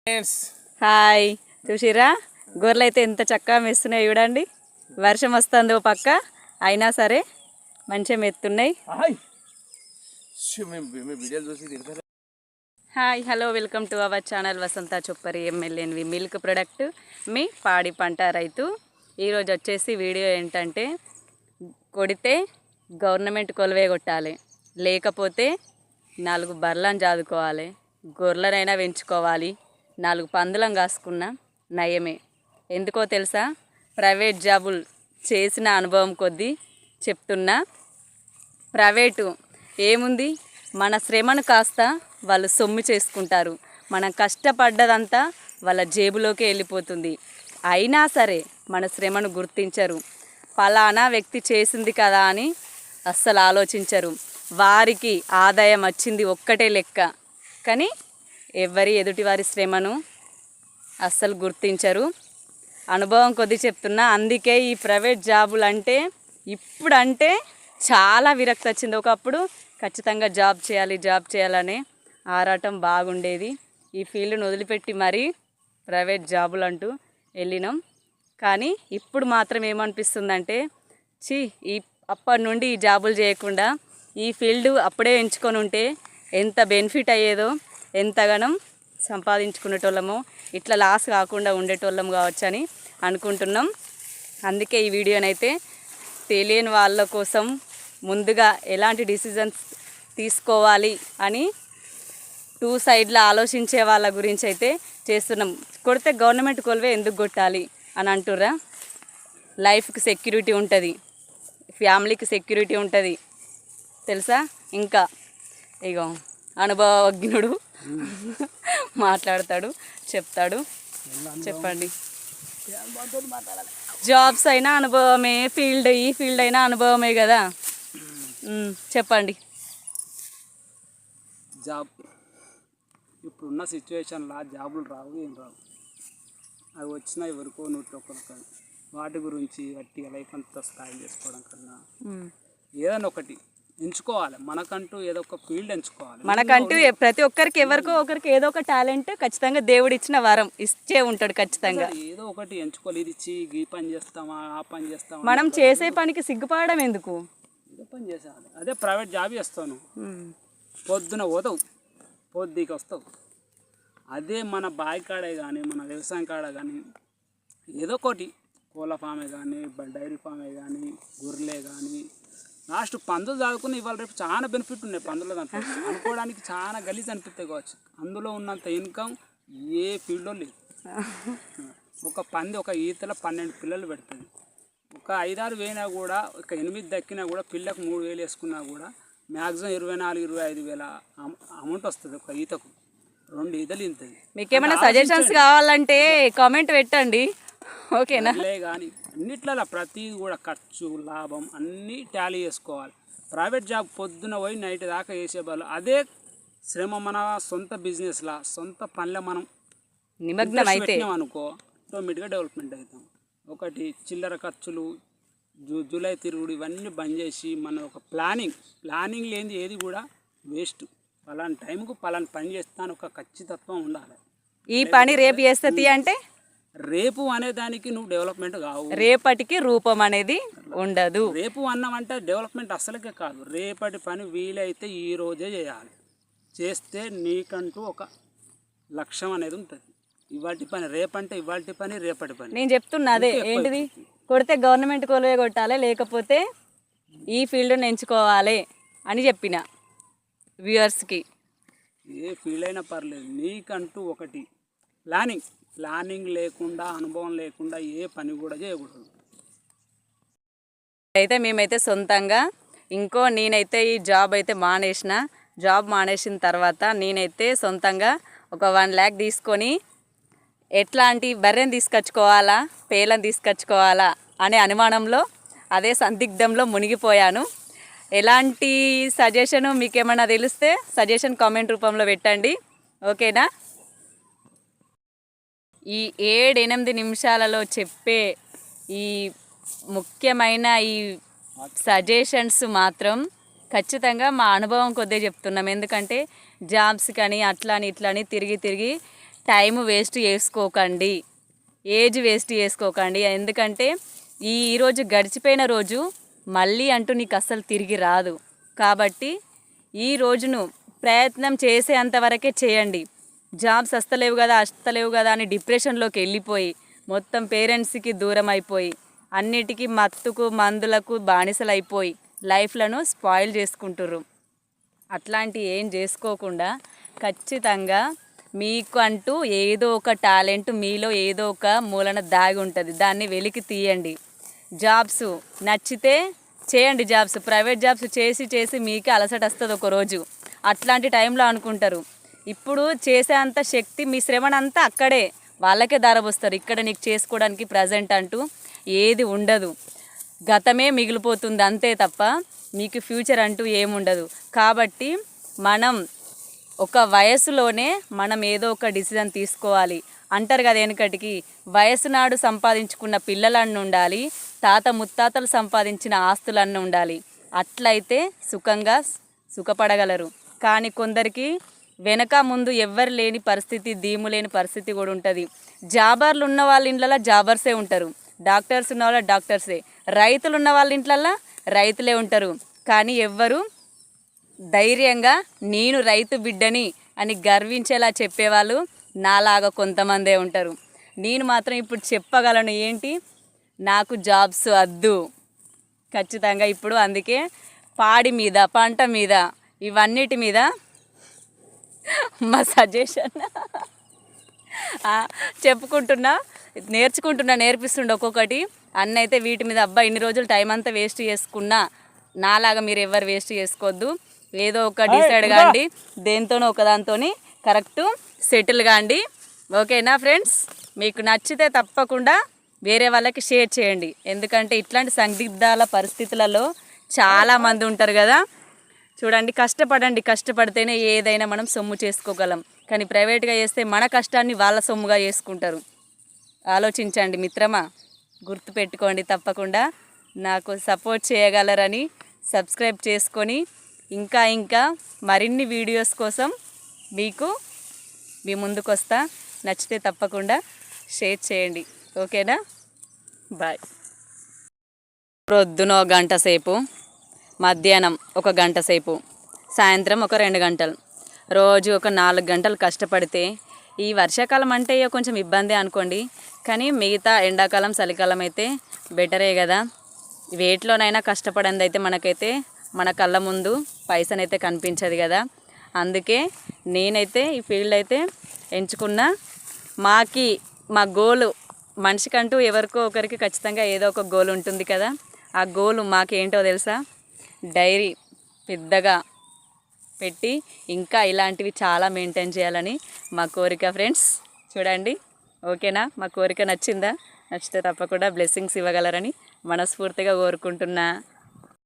Hi చూసిరా గొర్రెలు అయితే ఎంత చక్కగా మెస్తున్నాయి చూడండి. వర్షం వస్తుంది ఓ పక్క, అయినా సరే మంచిగా మెత్తున్నాయి. Hi hello welcome to our channel Vasantha Choppari ఎమ్మెల్యేన్వి మిల్క్ ప్రొడక్ట్ మీ పాడి పంట రైతు. ఈరోజు వచ్చేసి వీడియో ఏంటంటే, కొడితే గవర్నమెంట్ కొలువే కొట్టాలి, లేకపోతే 4 బర్రెలను చాదుకోవాలి, గొర్రెలనైనా పెంచుకోవాలి, 4 పందులను కాసుకున్నా నయమే. ఎందుకో తెలుసా? ప్రైవేట్ జాబులు చేసిన అనుభవం కొద్దీ చెప్తున్నా. ప్రైవేటు ఏముంది, మన శ్రమను కాస్త వాళ్ళు సొమ్ము చేసుకుంటారు, మనం కష్టపడ్డదంతా వాళ్ళ జేబులోకి వెళ్ళిపోతుంది. అయినా సరే మన శ్రమను గుర్తించరు, ఫలానా వ్యక్తి చేసింది కదా అని అస్సలు ఆలోచించరు. వారికి ఆదాయం వచ్చింది ఒక్కటే లెక్క, కానీ ఎదుటి వారి శ్రమను అస్సలు గుర్తించరు. అనుభవం కొద్ది చెప్తున్నా. అందుకే ఈ ప్రైవేట్ జాబులు అంటే ఇప్పుడంటే చాలా విరక్తి వచ్చింది. ఒకప్పుడు ఖచ్చితంగా జాబ్ చేయాలనే ఆరాటం బాగుండేది. ఈ ఫీల్డ్ను వదిలిపెట్టి మరీ ప్రైవేట్ జాబులు అంటూ వెళ్ళినాం. కానీ ఇప్పుడు మాత్రం ఏమనిపిస్తుందంటే, అప్పటి నుండి ఈ జాబులు చేయకుండా ఈ ఫీల్డ్ అప్పుడే ఎంచుకొని ఉంటే ఎంత బెనిఫిట్ అయ్యేదో, ఎంతగానం సంపాదించుకునేటోళ్ళమో, ఇట్లా లాస్ కాకుండా ఉండేటోళ్ళం కావచ్చని అనుకుంటున్నాం. అందుకే ఈ వీడియోనైతే తెలియని వాళ్ళ కోసం ముందుగా ఎలాంటి డిసిజన్స్ తీసుకోవాలి అని 2 సైడ్ల ఆలోచించే వాళ్ళ గురించి అయితే చేస్తున్నాం. కొడితే గవర్నమెంట్ కొలువే ఎందుకు కొట్టాలి అని అంటుర్రా? లైఫ్కి సెక్యూరిటీ ఉంటుంది, ఫ్యామిలీకి సెక్యూరిటీ ఉంటుంది తెలుసా. ఇంకా ఇగో అనుభవజ్ఞుడు మాట్లాడతాడు, చెప్తాడు. చెప్పండి. జాబ్స్ అయినా అనుభవమే, ఈ ఫీల్డ్ అయినా అనుభవమే కదా. చెప్పండి. జాబ్ ఇప్పుడున్న సిచ్యువేషన్లో జాబులు రావు, ఏం రావు. అవి వచ్చినా ఎవరికో 101 వాటి గురించి గట్టిగా లైఫ్ అంతా స్టైల్ చేసుకోవడం కన్నా ఏదైనా ఒకటి ఎంచుకోవాలి. మనకంటూ ఏదో ఒక ఫీల్డ్ ఎంచుకోవాలి. మనకంటూ ప్రతి ఒక్కరికి ఎవరికో ఒకరికి ఏదో ఒక టాలెంట్ ఖచ్చితంగా దేవుడు ఇచ్చిన వరం ఇచ్చే ఉంటాడు. ఖచ్చితంగా ఏదో ఒకటి ఎంచుకోవాలి. ఇది ఈ పని చేస్తామా, ఆ పని చేస్తామా, మనం చేసే పనికి సిగ్గుపడడం ఎందుకు? ఏదో పని చేసేయాలి. అదే ప్రైవేట్ జాబ్ చేస్తాను, పొద్దున పోతావు, పొద్దుకి వస్తావు. అదే మన బావి కాడే కానీ, మన వ్యవసాయం కాడ కానీ ఏదో ఒకటి, కోళ్ళ ఫామే కానీ, డైరీ ఫామే కానీ, గొర్రెలే కానీ, లాస్ట్ పందులు చదువుకుని ఇవాళ రేపు చాలా బెనిఫిట్ ఉన్నాయి పందులు. దాంట్లో అనుకోవడానికి చాలా గలీజ్ అనిపిస్తాయి కావచ్చు. అందులో ఉన్నంత ఇన్కమ్ ఏ ఫీల్డ్లో లేదు. ఒక పంది ఒక ఈతలో 12 పిల్లలు పెడుతుంది. ఒక 5-6 వేయినా కూడా, ఒక 8 దక్కినా కూడా, పిల్లకు 3,000 వేసుకున్నా కూడా మ్యాక్సిమం 24,000-25,000 అమౌంట్ వస్తుంది ఒక ఈతకు. 2 ఈతలు ఇంతది. మీకేమైనా సజెషన్స్ కావాలంటే కామెంట్ పెట్టండి, ఓకేనా? కానీ అన్నిట్లలో ప్రతి కూడా ఖర్చు లాభం అన్నీ టాలీ చేసుకోవాలి. ప్రైవేట్ జాబ్ పొద్దున పోయి నైట్ దాకా వేసే వాళ్ళు, అదే శ్రమ మన సొంత బిజినెస్లా, సొంత పనిలో మనం నిమగ్నం అయితే అనుకో, ఆటోమేటిక్గా డెవలప్మెంట్ అవుతాం. ఒకటి చిల్లర ఖర్చులు, జూలై తిరుగుడు ఇవన్నీ బంద్ చేసి మన ఒక ప్లానింగ్ లేనిది ఏది కూడా వేస్ట్. పలానా టైంకు పలానా పని చేస్తాను ఒక ఖచ్చితత్వం ఉండాలి. ఈ పని రేపు చేస్తుంది అంటే రేపు అనేదానికి నువ్వు డెవలప్మెంట్ కావు, రేపటికి రూపం అనేది ఉండదు. రేపు అన్నామంటే డెవలప్మెంట్ అసలుకే కాదు. రేపటి పని వీలైతే ఈ రోజే చేయాలి. చేస్తే నీకంటూ ఒక లక్ష్యం అనేది ఉంటుంది. ఇవాటి పని రేపంటే ఇవాటి పని, రేపటి పని. నేను చెప్తున్నా అదే, ఏంటిది, కొడితే గవర్నమెంట్ కొలువే కొట్టాలి, లేకపోతే ఈ ఫీల్డ్ని ఎంచుకోవాలి అని చెప్పిన వ్యూవర్స్కి. ఏ ఫీల్డ్ అయినా పర్లేదు, నీకంటూ ఒకటి ప్లానింగ్ లేకుండా, అనుభవం లేకుండా ఏ పని కూడా చేయకూడదు. అయితే మేమైతే సొంతంగా నేనైతే ఈ జాబ్ అయితే మానేసిన తర్వాత నేనైతే సొంతంగా ఒక 1 lakh తీసుకొని ఎట్లాంటి బర్రెని తీసుకొచ్చుకోవాలా, పేలను తీసుకొచ్చుకోవాలా అనే అనుమానంలో, అదే సందిగ్ధంలో మునిగిపోయాను. ఎలాంటి సజెషను మీకేమైనా తెలిస్తే సజెషన్ కామెంట్ రూపంలో పెట్టండి, ఓకేనా? ఈ 7-8 నిమిషాలలో చెప్పే ఈ ముఖ్యమైన ఈ సజెషన్స్ మాత్రం ఖచ్చితంగా మా అనుభవం కొద్దే చెప్తున్నాం. ఎందుకంటే జాబ్స్ కానీ అట్లా అని ఇట్లా అని తిరిగి టైం వేస్ట్ చేసుకోకండి, ఏజ్ వేస్ట్ చేసుకోకండి. ఎందుకంటే ఈరోజు గడిచిపోయిన రోజు మళ్ళీ అంటూ నీకు అస్సలు తిరిగి రాదు. కాబట్టి ఈ రోజును ప్రయత్నం చేసేంతవరకే చేయండి. జాబ్స్ వస్తలేవు కదా అని డిప్రెషన్లోకి వెళ్ళిపోయి మొత్తం పేరెంట్స్కి దూరం అయిపోయి అన్నిటికీ మత్తుకు మందులకు బానిసలైపోయి లైఫ్లను స్పాయిల్ చేసుకుంటుర్రు. అట్లాంటి ఏం చేసుకోకుండా ఖచ్చితంగా మీకు అంటూ ఏదో ఒక టాలెంట్ మీలో ఏదో ఒక మూలన దాగి ఉంటుంది, దాన్ని వెలికి తీయండి. జాబ్స్ నచ్చితే చేయండి. జాబ్స్ ప్రైవేట్ జాబ్స్ చేసి మీకే అలసట వస్తుంది ఒకరోజు. అట్లాంటి టైంలో అనుకుంటారు ఇప్పుడు చేసేంత శక్తి మీ శ్రమనంతా అక్కడే వాళ్ళకే ధరబోస్తారు. ఇక్కడ నీకు చేసుకోవడానికి ప్రజెంట్ అంటూ ఏది ఉండదు, గతమే మిగిలిపోతుంది అంతే తప్ప మీకు ఫ్యూచర్ అంటూ ఏముండదు. కాబట్టి మనం ఒక వయసులోనే మనం ఏదో ఒక డిసిజన్ తీసుకోవాలి. అంటారు కదా వెనుకటికి, వయసు నాడు సంపాదించుకున్న పిల్లలన్నీ ఉండాలి, తాత ముత్తాతలు సంపాదించిన ఆస్తులన్నీ ఉండాలి. అట్లయితే సుఖపడగలరు. కానీ కొందరికి వెనక ముందు ఎవ్వరు లేని పరిస్థితి, దీము లేని పరిస్థితి కూడా ఉంటుంది. జాబర్లు ఉన్న వాళ్ళ ఇంట్లలో జాబర్సే ఉంటారు, డాక్టర్స్ ఉన్న వాళ్ళ డాక్టర్సే, రైతులు ఉన్న వాళ్ళ ఇంట్లల్లో రైతులే ఉంటారు. కానీ ఎవ్వరు ధైర్యంగా నేను రైతు బిడ్డని అని గర్వించేలా చెప్పేవాళ్ళు నాలాగా కొంతమందే ఉంటారు. నేను మాత్రం ఇప్పుడు చెప్పగలను, ఏంటి నాకు జాబ్స్ వద్దు ఖచ్చితంగా. ఇప్పుడు అందుకే పాడి మీద, పంట మీద, ఇవన్నిటి మీద మా సజెషన్ చెప్పుకుంటున్నా, నేర్పిస్తుండే ఒక్కొక్కటి. అన్నైతే వీటి మీద అబ్బా ఇన్ని రోజులు టైం అంతా వేస్ట్ చేసుకున్నా, నాలాగా మీరు ఎవరు వేస్ట్ చేసుకోవద్దు. ఏదో ఒక డిసైడ్ కాండి, దేంతోనో ఒకదాంతో కరెక్ట్ సెటిల్ కాండి. ఓకేనా ఫ్రెండ్స్? మీకు నచ్చితే తప్పకుండా వేరే వాళ్ళకి షేర్ చేయండి. ఎందుకంటే ఇట్లాంటి సందిగ్ధాల పరిస్థితులలో చాలామంది ఉంటారు కదా. చూడండి, కష్టపడితేనే ఏదైనా మనం సొమ్ము చేసుకోగలం. కానీ ప్రైవేట్గా చేస్తే మన కష్టాన్ని వాళ్ళ సొమ్ముగా చేసుకుంటారు. ఆలోచించండి మిత్రమా, గుర్తుపెట్టుకోండి. తప్పకుండా నాకు సపోర్ట్ చేయగలరని సబ్స్క్రైబ్ చేసుకొని ఇంకా మరిన్ని వీడియోస్ కోసం మీ ముందుకు వస్తా. నచ్చితే తప్పకుండా షేర్ చేయండి. ఓకేనా? బాయ్. ప్రొద్దున 1 గంట సేపు, మధ్యాహ్నం 1 గంట సేపు, సాయంత్రం ఒక 2 గంటలు, రోజు ఒక 4 గంటలు కష్టపడితే, ఈ వర్షాకాలం అంటే కొంచెం ఇబ్బంది అనుకోండి, కానీ మిగతా ఎండాకాలం చలికాలం అయితే బెటరే కదా. వేటిలోనైనా కష్టపడింది అయితే మనకైతే మన కళ్ళ ముందు పైసనైతే కనిపించదు కదా. అందుకే నేనైతే ఈ ఫీల్డ్ అయితే ఎంచుకున్నా. మా గోలు, మనిషికంటూ ఎవరికో ఒకరికి ఖచ్చితంగా ఏదో ఒక గోల్ ఉంటుంది కదా. ఆ గోలు మాకేంటో తెలుసా? డైరీ పెద్దగా పెట్టి ఇంకా ఇలాంటివి చాలా మెయింటైన్ చేయాలని మా కోరిక ఫ్రెండ్స్. చూడండి, ఓకేనా? మా కోరిక నచ్చిందా? నచ్చితే తప్పకుండా బ్లెస్సింగ్స్ ఇవ్వగలరని మనస్ఫూర్తిగా కోరుకుంటున్నా.